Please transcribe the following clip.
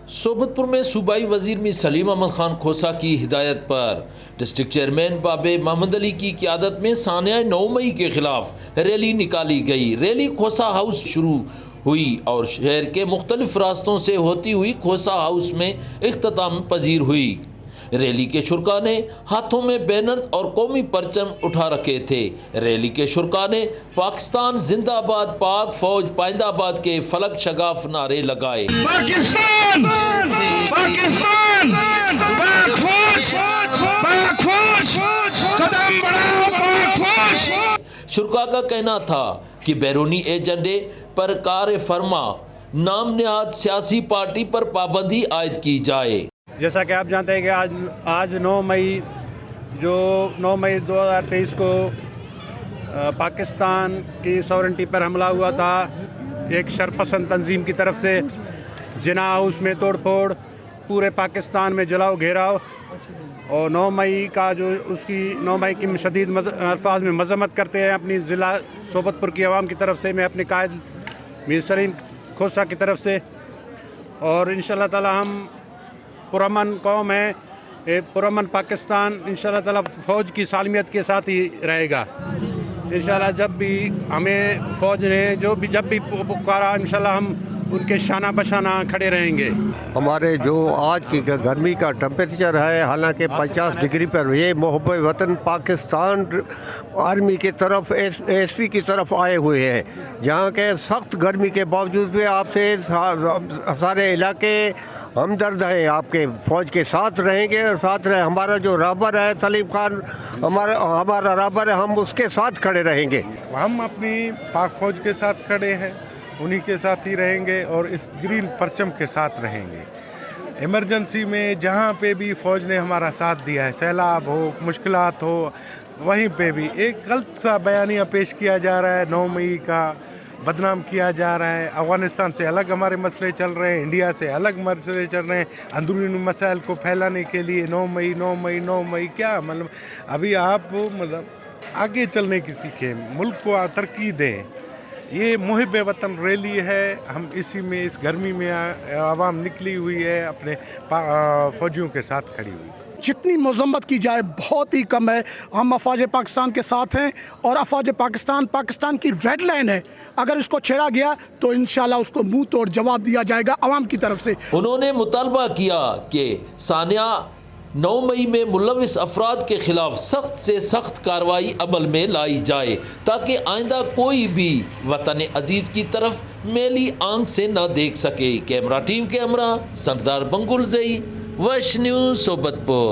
सोबतपुर में सूबाई वजीर में सलीम अहमद खान खोसा की हिदायत पर डिस्ट्रिक्ट चेयरमैन बाबे मोहम्मद अली की क़यादत में सानिया 9 मई के खिलाफ रैली निकाली गई। रैली खोसा हाउस शुरू हुई और शहर के मुख्तलिफ रास्तों से होती हुई खोसा हाउस में इख्तिताम पजीर हुई। रैली के शुरका ने हाथों में बैनर्स और कौमी परचम उठा रखे थे। रैली के शुरका ने पाकिस्तान जिंदाबाद, पाक फौज पाइंदाबाद के फलक शगाफ नारे लगाए। पाकिस्तान पाकिस्तान पाक फौज पाक फौज कदम बढ़ाओ पाक फौज। शुरका का कहना था कि बैरूनी एजेंडे पर कार फरमा नाम नेहाद सियासी पार्टी पर पाबंदी आयद की जाए। जैसा कि आप जानते हैं कि आज 9 मई 2023 को पाकिस्तान की सॉवरेंटी पर हमला हुआ था एक शरपसंद तंजीम की तरफ से। जिना हाउस में तोड़ फोड़, पूरे पाकिस्तान में जलाओ घेराव, और 9 मई का जो उसकी 9 मई की शदीद अल्फाज में मजम्मत करते हैं अपनी ज़िला सोबतपुर की आवाम की तरफ से, मैं अपने कायद मीर सलीम खोसा की तरफ से। और इंशाअल्लाह ताला हम पुरअमन कौम है, पुरअमन पाकिस्तान इंशाअल्लाह ताला फ़ौज की सालमियत के साथ ही रहेगा। इंशाअल्लाह जब भी हमें फ़ौज ने जब भी पुकारा, इंशाअल्लाह हम उनके शाना बशाना खड़े रहेंगे। हमारे जो आज की गर्मी का टेम्परेचर है, हालांकि 50 डिग्री पर, ये मोहब्ब वतन पाकिस्तान आर्मी की तरफ एसपी की तरफ आए हुए हैं, जहाँ के सख्त गर्मी के बावजूद भी आपसे सारे इलाके हमदर्द हैं, आपके फ़ौज के साथ रहेंगे और साथ रहे। हमारा जो राबर है सलीम खान, हमारा राबर है, हम उसके साथ खड़े रहेंगे। हम अपनी पाक फ़ौज के साथ खड़े हैं, उन्हीं के साथ ही रहेंगे और इस ग्रीन परचम के साथ रहेंगे। इमरजेंसी में जहाँ पे भी फ़ौज ने हमारा साथ दिया है, सैलाब हो, मुश्किलात हो, वहीं पे भी एक गलत सा बयानिया पेश किया जा रहा है। 9 मई का बदनाम किया जा रहा है। अफ़गानिस्तान से अलग हमारे मसले चल रहे हैं, इंडिया से अलग मसले चल रहे हैं। अंदरूनी मसाइल को फैलाने के लिए 9 मई 9 मई 9 मई क्या मतलब, अभी आप मतलब आगे चलने की सीखें, मुल्क को तरक्की दें। ये मुहिब वतन रैली है, हम इसी में इस गर्मी में आवाम निकली हुई है, अपने फ़ौजियों के साथ खड़ी हुई। जितनी मजम्मत की जाए बहुत ही कम है। हम अफवाज पाकिस्तान के साथ हैं और अफवाज पाकिस्तान की रेड लाइन है। अगर इसको छेड़ा गया तो इंशाल्लाह उसको मुंह तोड़ जवाब दिया जाएगा अवाम की तरफ से। उन्होंने मुतालबा किया कि सानिया 9 मई में मुलविस अफराद के खिलाफ सख्त से सख्त कार्रवाई अमल में लाई जाए, ताकि आइंदा कोई भी वतन अजीज की तरफ मेली आंख से न देख सके। कैमरा टीम के हमरा सरदार बंगुल ज़ई, वश न्यूज़ सोबतपुर।